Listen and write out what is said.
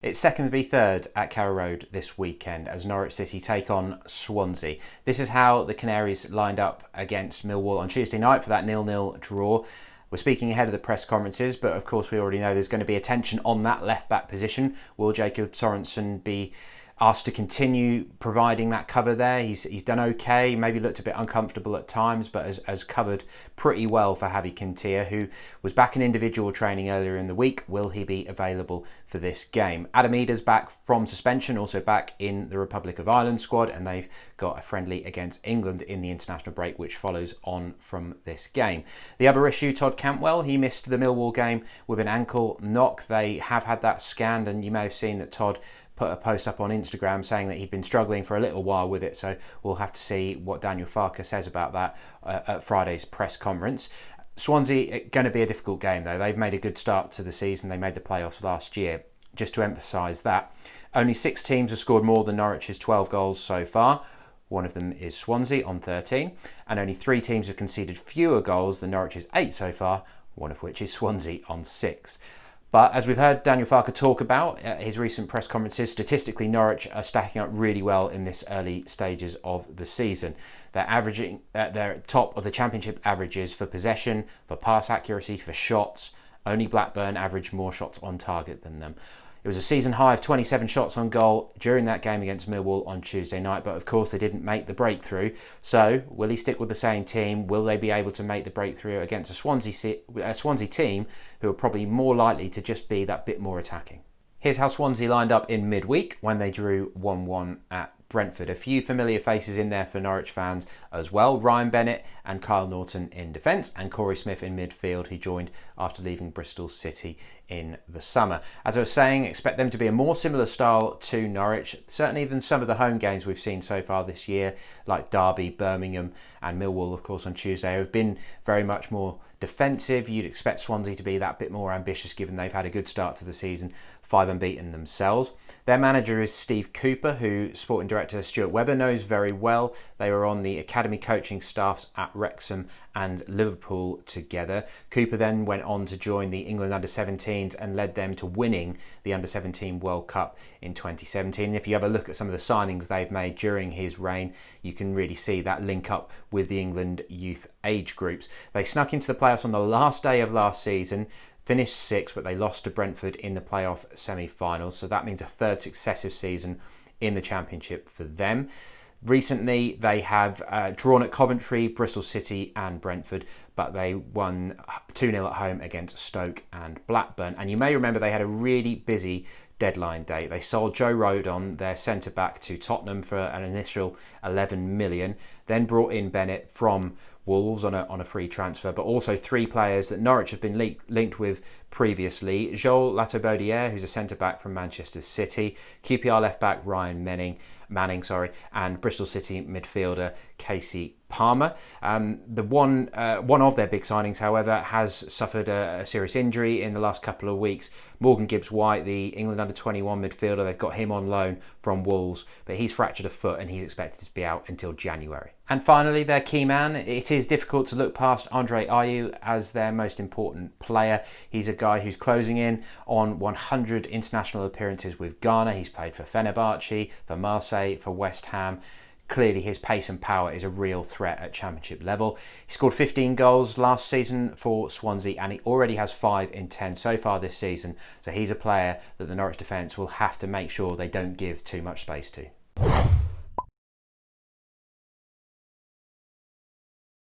It's second v third at Carrow Road this weekend as Norwich City take on Swansea. This is how the Canaries lined up against Millwall on Tuesday night for that 0-0 draw. We're speaking ahead of the press conferences, but of course we already know there's going to be attention on that left-back position. Will Jacob Sorensen be asked to continue providing that cover there? He's done okay, maybe looked a bit uncomfortable at times, but has covered pretty well for Javi Quintilla, who was back in individual training earlier in the week. Will he be available for this game? Adamida's back from suspension, also back in the Republic of Ireland squad, and they've got a friendly against England in the international break, which follows on from this game. The other issue, Todd Cantwell, he missed the Millwall game with an ankle knock. They have had that scanned, and you may have seen that Todd put a post up on Instagram saying that he'd been struggling for a little while with it, so we'll have to see what Daniel Farke says about that at Friday's press conference. Swansea, going to be a difficult game though. They've made a good start to the season. They made the playoffs last year. Just to emphasise that, only 6 teams have scored more than Norwich's 12 goals so far. One of them is Swansea on 13, and only 3 teams have conceded fewer goals than Norwich's 8 so far, one of which is Swansea on 6. But as we've heard Daniel Farke talk about at his recent press conferences, statistically Norwich are stacking up really well in this early stages of the season. They're averaging at their top of the championship averages for possession, for pass accuracy, for shots. Only Blackburn averaged more shots on target than them. It was a season high of 27 shots on goal during that game against Millwall on Tuesday night, but of course they didn't make the breakthrough. So will he stick with the same team? Will they be able to make the breakthrough against a Swansea team who are probably more likely to just be that bit more attacking? Here's how Swansea lined up in midweek when they drew 1-1 at Brentford. A few familiar faces in there for Norwich fans as well. Ryan Bennett and Kyle Norton in defence, and Corey Smith in midfield, who joined after leaving Bristol City in the summer. As I was saying, expect them to be a more similar style to Norwich, certainly than some of the home games we've seen so far this year, like Derby, Birmingham and Millwall, of course, on Tuesday, have been very much more defensive. You'd expect Swansea to be that bit more ambitious given they've had a good start to the season, 5 unbeaten themselves. Their manager is Steve Cooper, who Sporting Director Stuart Webber knows very well. They were on the academy coaching staffs at Wrexham and Liverpool together. Cooper then went on to join the England under-17s and led them to winning the under-17 World Cup in 2017. If you have a look at some of the signings they've made during his reign, you can really see that link up with the England youth age groups. They snuck into the playoffs on the last day of last season, finished 6th, but they lost to Brentford in the playoff semi-finals, so that means a 3rd successive season in the Championship for them. Recently, they have drawn at Coventry, Bristol City and Brentford, but they won 2-0 at home against Stoke and Blackburn. And you may remember they had a really busy deadline day. They sold Joe Rodon, their centre-back, to Tottenham for an initial 11 million, then brought in Bennett from Wolves on a free transfer, but also 3 players that Norwich have been linked with previously. Joel Latobodiere, who's a centre-back from Manchester City, QPR left-back Ryan Manning, and Bristol City midfielder Casey Palmer. The one of their big signings, however, has suffered a serious injury in the last couple of weeks. Morgan Gibbs-White, the England under-21 midfielder, they've got him on loan from Wolves, but he's fractured a foot and he's expected to be out until January. And finally, their key man. It is difficult to look past Andre Ayew as their most important player. He's a guy who's closing in on 100 international appearances with Ghana. He's played for Fenerbahce, for Marseille, for West Ham. Clearly his pace and power is a real threat at Championship level. He scored 15 goals last season for Swansea and he already has 5 in 10 so far this season. So he's a player that the Norwich defence will have to make sure they don't give too much space to.